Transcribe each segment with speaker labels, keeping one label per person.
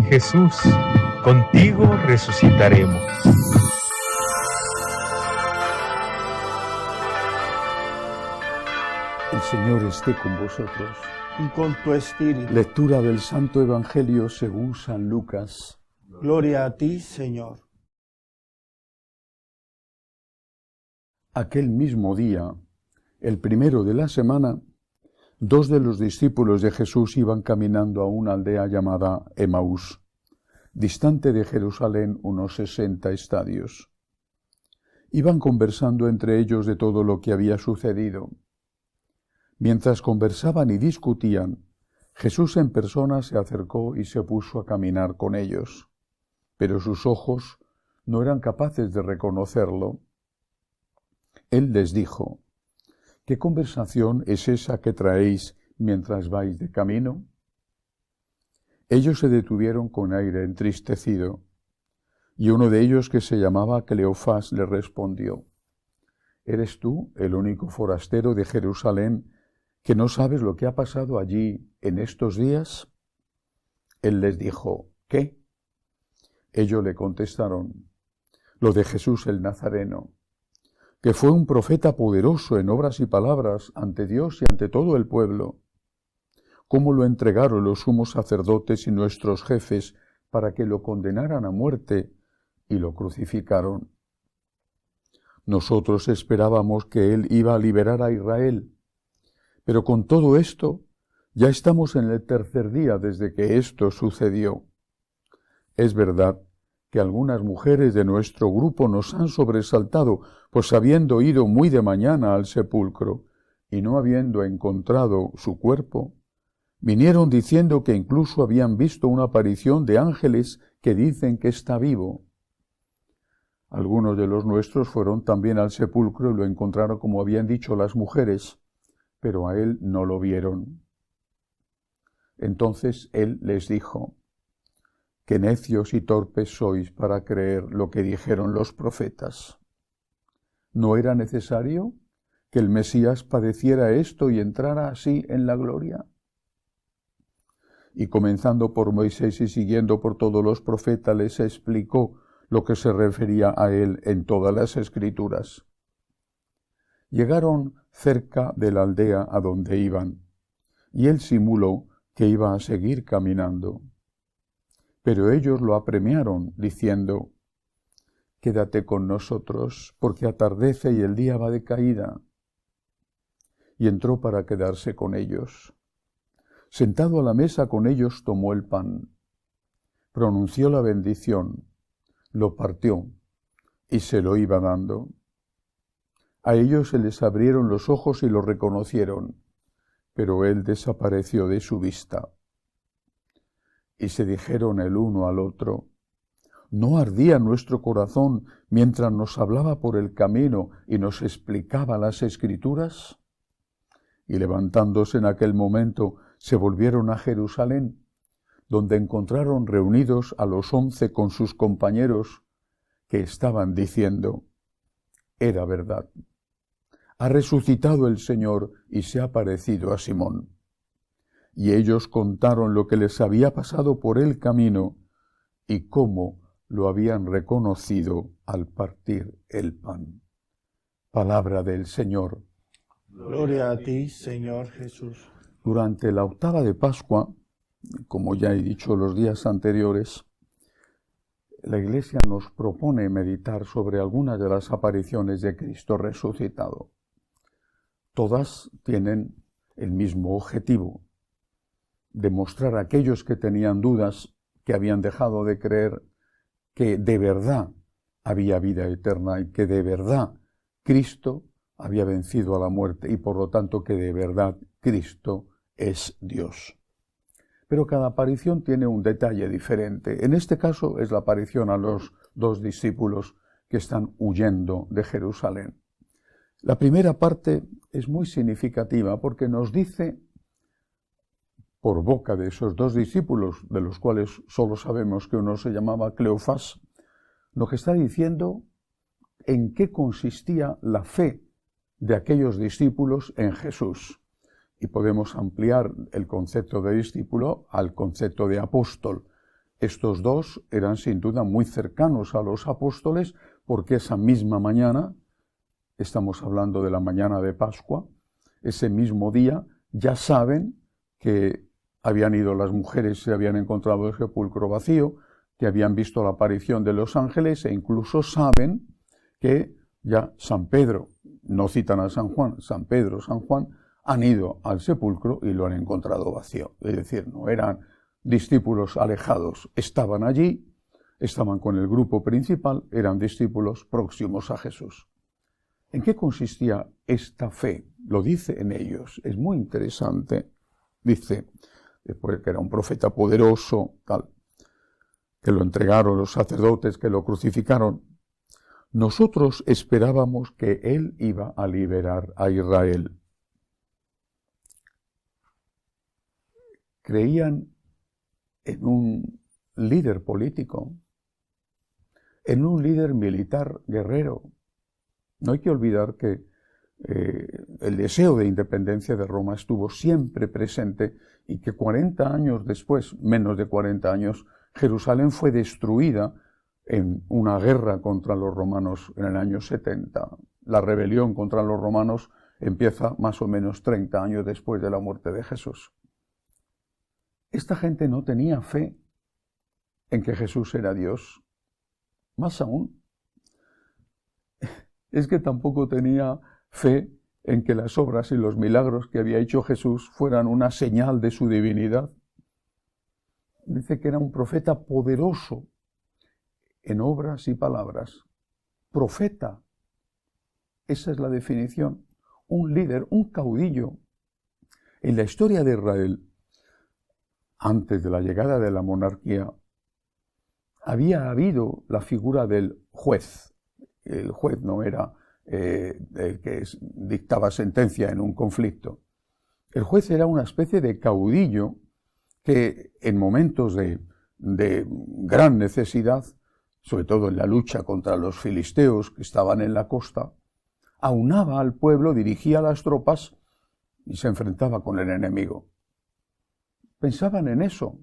Speaker 1: Jesús, contigo resucitaremos.
Speaker 2: El Señor esté con vosotros.
Speaker 3: Y con tu espíritu.
Speaker 2: Lectura del Santo Evangelio según San Lucas.
Speaker 3: Gloria a ti, Señor.
Speaker 2: Aquel mismo día, el primero de la semana, 2 de los discípulos de Jesús iban caminando a una aldea llamada Emaús, distante de Jerusalén unos 60 estadios. Iban conversando entre ellos de todo lo que había sucedido. Mientras conversaban y discutían, Jesús en persona se acercó y se puso a caminar con ellos, pero sus ojos no eran capaces de reconocerlo. Él les dijo: ¿Qué conversación es esa que traéis mientras vais de camino? Ellos se detuvieron con aire entristecido, y uno de ellos, que se llamaba Cleofás, le respondió: ¿Eres tú el único forastero de Jerusalén que no sabes lo que ha pasado allí en estos días? Él les dijo: ¿Qué? Ellos le contestaron: lo de Jesús el Nazareno, que fue un profeta poderoso en obras y palabras ante Dios y ante todo el pueblo. Cómo lo entregaron los sumos sacerdotes y nuestros jefes para que lo condenaran a muerte y lo crucificaron. Nosotros esperábamos que él iba a liberar a Israel, pero con todo esto ya estamos en el tercer día desde que esto sucedió. Es verdad que algunas mujeres de nuestro grupo nos han sobresaltado, pues habiendo ido muy de mañana al sepulcro y no habiendo encontrado su cuerpo, vinieron diciendo que incluso habían visto una aparición de ángeles que dicen que está vivo. Algunos de los nuestros fueron también al sepulcro y lo encontraron como habían dicho las mujeres, pero a él no lo vieron. Entonces él les dijo: qué necios y torpes sois para creer lo que dijeron los profetas. ¿No era necesario que el Mesías padeciera esto y entrara así en la gloria? Y comenzando por Moisés y siguiendo por todos los profetas, les explicó lo que se refería a él en todas las Escrituras. Llegaron cerca de la aldea a donde iban, y él simuló que iba a seguir caminando. Pero ellos lo apremiaron, diciendo: quédate con nosotros, porque atardece y el día va de caída. Y entró para quedarse con ellos. Sentado a la mesa con ellos, tomó el pan, pronunció la bendición, lo partió y se lo iba dando. A ellos se les abrieron los ojos y lo reconocieron, pero él desapareció de su vista. Y se dijeron el uno al otro: ¿no ardía nuestro corazón mientras nos hablaba por el camino y nos explicaba las Escrituras? Y levantándose en aquel momento, se volvieron a Jerusalén, donde encontraron reunidos a los 11 con sus compañeros, que estaban diciendo: era verdad, ha resucitado el Señor y se ha aparecido a Simón. Y ellos contaron lo que les había pasado por el camino y cómo lo habían reconocido al partir el pan. Palabra del Señor.
Speaker 3: Gloria a ti, Señor Jesús.
Speaker 2: Durante la octava de Pascua, como ya he dicho los días anteriores, la Iglesia nos propone meditar sobre algunas de las apariciones de Cristo resucitado. Todas tienen el mismo objetivo: demostrar a aquellos que tenían dudas, que habían dejado de creer, que de verdad había vida eterna y que de verdad Cristo había vencido a la muerte y por lo tanto que de verdad Cristo es Dios. Pero cada aparición tiene un detalle diferente. En este caso es la aparición a los 2 discípulos que están huyendo de Jerusalén. La primera parte es muy significativa porque nos dice, por boca de esos 2 discípulos, de los cuales solo sabemos que uno se llamaba Cleofás, lo que está diciendo en qué consistía la fe de aquellos discípulos en Jesús. Y podemos ampliar el concepto de discípulo al concepto de apóstol. Estos dos eran sin duda muy cercanos a los apóstoles porque esa misma mañana, estamos hablando de la mañana de Pascua, ese mismo día ya saben que habían ido las mujeres, se habían encontrado el sepulcro vacío, que habían visto la aparición de los ángeles e incluso saben que ya San Pedro, no citan a San Juan, San Pedro, San Juan, han ido al sepulcro y lo han encontrado vacío. Es decir, no eran discípulos alejados, estaban allí, estaban con el grupo principal, eran discípulos próximos a Jesús. ¿En qué consistía esta fe? Lo dice en ellos, es muy interesante. Dice, después que era un profeta poderoso, tal, que lo entregaron los sacerdotes, que lo crucificaron. Nosotros esperábamos que él iba a liberar a Israel. Creían en un líder político, en un líder militar guerrero. No hay que olvidar que el deseo de independencia de Roma estuvo siempre presente y que 40 años después, menos de 40 años, Jerusalén fue destruida en una guerra contra los romanos en el año 70. La rebelión contra los romanos empieza más o menos 30 años después de la muerte de Jesús. Esta gente no tenía fe en que Jesús era Dios. Más aún, es que tampoco tenía fe en que las obras y los milagros que había hecho Jesús fueran una señal de su divinidad. Dice que era un profeta poderoso en obras y palabras. Profeta. Esa es la definición. Un líder, un caudillo. En la historia de Israel, antes de la llegada de la monarquía, había habido la figura del juez. El juez no era el que dictaba sentencia en un conflicto. El juez era una especie de caudillo que en momentos de gran necesidad, sobre todo en la lucha contra los filisteos que estaban en la costa, aunaba al pueblo, dirigía las tropas y se enfrentaba con el enemigo. Pensaban en eso.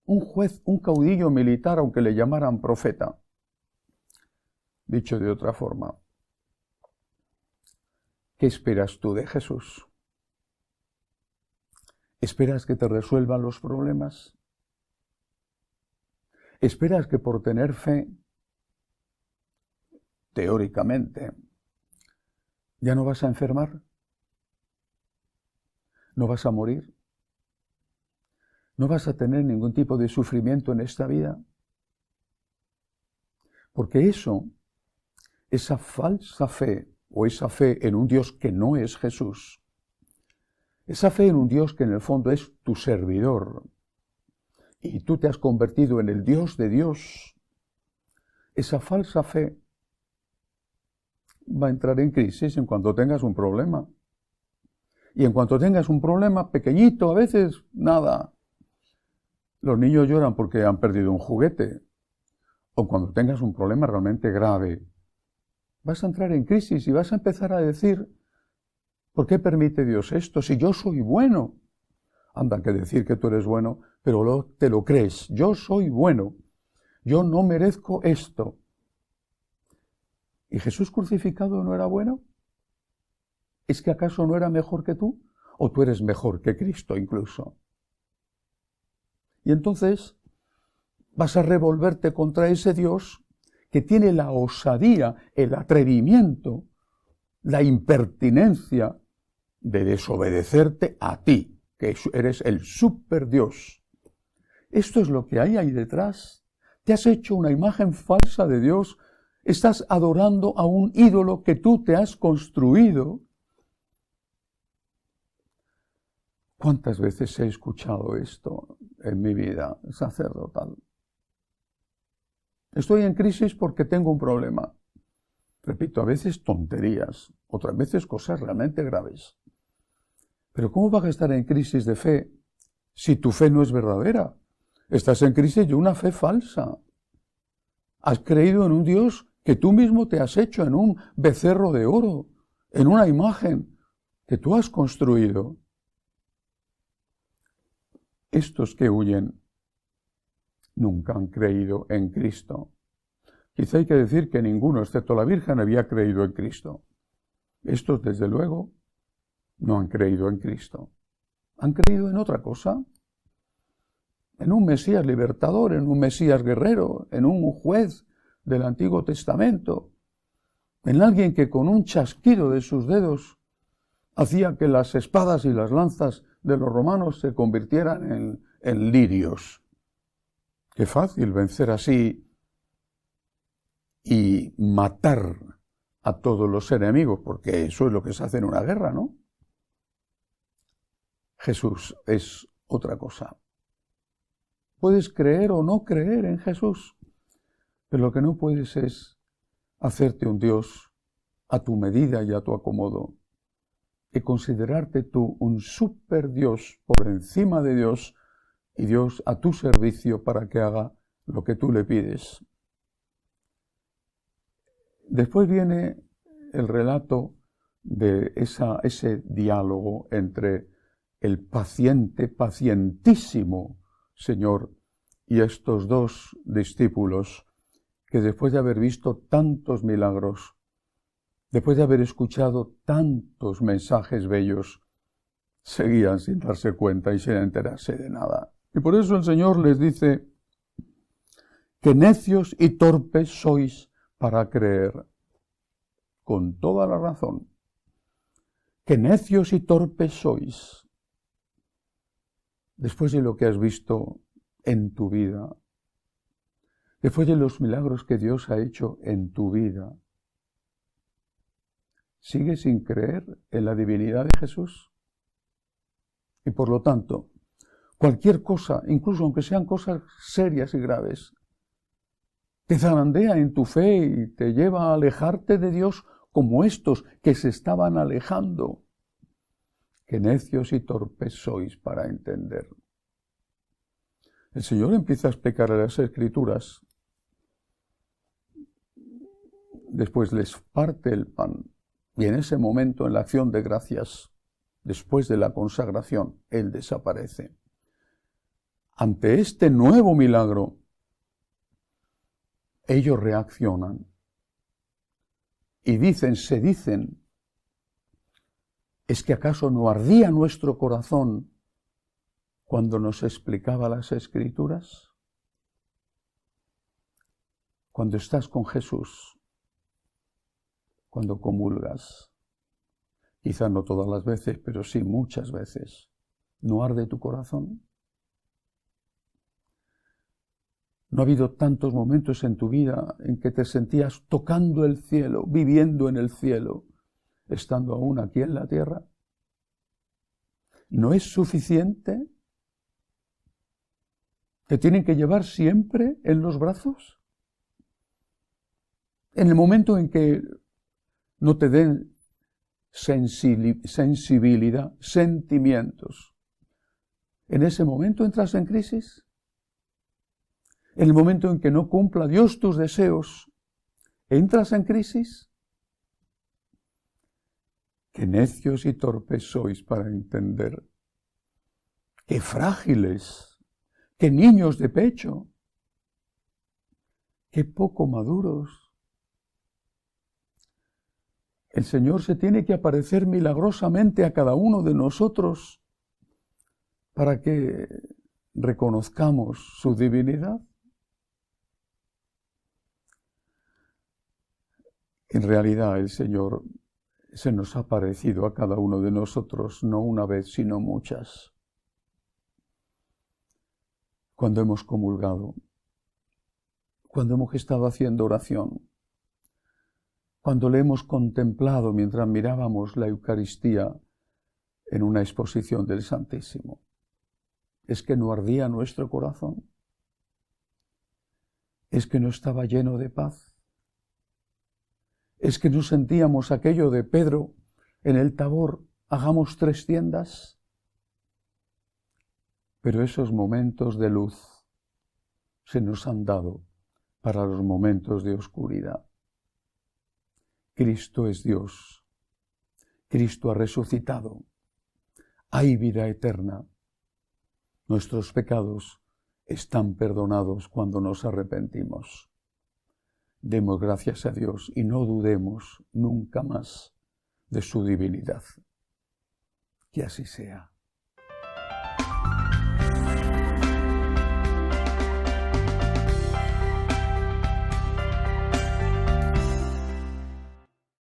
Speaker 2: Un juez, un caudillo militar, aunque le llamaran profeta. Dicho de otra forma, ¿qué esperas tú de Jesús? ¿Esperas que te resuelvan los problemas? ¿Esperas que por tener fe, teóricamente, ya no vas a enfermar? ¿No vas a morir? ¿No vas a tener ningún tipo de sufrimiento en esta vida? Porque esa falsa fe, o esa fe en un Dios que no es Jesús, esa fe en un Dios que en el fondo es tu servidor, y tú te has convertido en el Dios de Dios, esa falsa fe va a entrar en crisis en cuanto tengas un problema. Y en cuanto tengas un problema pequeñito, a veces nada. Los niños lloran porque han perdido un juguete. O cuando tengas un problema realmente grave, vas a entrar en crisis y vas a empezar a decir, ¿por qué permite Dios esto? Si yo soy bueno. Anda, que decir que tú eres bueno, pero te lo crees. Yo soy bueno. Yo no merezco esto. ¿Y Jesús crucificado no era bueno? ¿Es que acaso no era mejor que tú? ¿O tú eres mejor que Cristo incluso? Y entonces vas a revolverte contra ese Dios que tiene la osadía, el atrevimiento, la impertinencia de desobedecerte a ti, que eres el superdios. Esto es lo que hay ahí detrás. Te has hecho una imagen falsa de Dios. Estás adorando a un ídolo que tú te has construido. ¿Cuántas veces he escuchado esto en mi vida sacerdotal? Estoy en crisis porque tengo un problema. Repito, a veces tonterías, otras veces cosas realmente graves. Pero ¿cómo vas a estar en crisis de fe si tu fe no es verdadera? Estás en crisis de una fe falsa. Has creído en un Dios que tú mismo te has hecho, en un becerro de oro, en una imagen que tú has construido. Estos que huyen nunca han creído en Cristo. Quizá hay que decir que ninguno, excepto la Virgen, había creído en Cristo. Estos, desde luego, no han creído en Cristo. Han creído en otra cosa, en un Mesías libertador, en un Mesías guerrero, en un juez del Antiguo Testamento, en alguien que con un chasquido de sus dedos hacía que las espadas y las lanzas de los romanos se convirtieran en lirios. Qué fácil vencer así y matar a todos los enemigos, porque eso es lo que se hace en una guerra, ¿no? Jesús es otra cosa. Puedes creer o no creer en Jesús, pero lo que no puedes es hacerte un Dios a tu medida y a tu acomodo, y considerarte tú un super Dios por encima de Dios y Dios a tu servicio para que haga lo que tú le pides. Después viene el relato de ese diálogo entre el pacientísimo Señor y estos dos discípulos que después de haber visto tantos milagros, después de haber escuchado tantos mensajes bellos, seguían sin darse cuenta y sin enterarse de nada. Y por eso el Señor les dice que necios y torpes sois para creer, con toda la razón, que necios y torpes sois, después de lo que has visto en tu vida, después de los milagros que Dios ha hecho en tu vida, ¿sigues sin creer en la divinidad de Jesús? Y por lo tanto, cualquier cosa, incluso aunque sean cosas serias y graves, te zarandea en tu fe y te lleva a alejarte de Dios como estos que se estaban alejando. Qué necios y torpes sois para entender. El Señor empieza a explicar a las Escrituras, después les parte el pan, y en ese momento, en la acción de gracias, después de la consagración, Él desaparece. Ante este nuevo milagro, ellos reaccionan y se dicen, ¿es que acaso no ardía nuestro corazón cuando nos explicaba las Escrituras? Cuando estás con Jesús, cuando comulgas, quizá no todas las veces, pero sí muchas veces, ¿no arde tu corazón? ¿No ha habido tantos momentos en tu vida en que te sentías tocando el cielo, viviendo en el cielo, estando aún aquí en la tierra? ¿No es suficiente? ¿Te tienen que llevar siempre en los brazos? En el momento en que no te den sensibilidad, sentimientos, ¿en ese momento entras en crisis? En el momento en que no cumpla Dios tus deseos, ¿entras en crisis? Qué necios y torpes sois para entender. Qué frágiles, qué niños de pecho, qué poco maduros. El Señor se tiene que aparecer milagrosamente a cada uno de nosotros para que reconozcamos su divinidad. En realidad el Señor se nos ha parecido a cada uno de nosotros, no una vez, sino muchas. Cuando hemos comulgado, cuando hemos estado haciendo oración, cuando le hemos contemplado mientras mirábamos la Eucaristía en una exposición del Santísimo. ¿Es que no ardía nuestro corazón? ¿Es que no estaba lleno de paz? ¿Es que no sentíamos aquello de Pedro en el Tabor, hagamos 3 tiendas? Pero esos momentos de luz se nos han dado para los momentos de oscuridad. Cristo es Dios. Cristo ha resucitado. Hay vida eterna. Nuestros pecados están perdonados cuando nos arrepentimos. Demos gracias a Dios y no dudemos nunca más de su divinidad. Que así sea.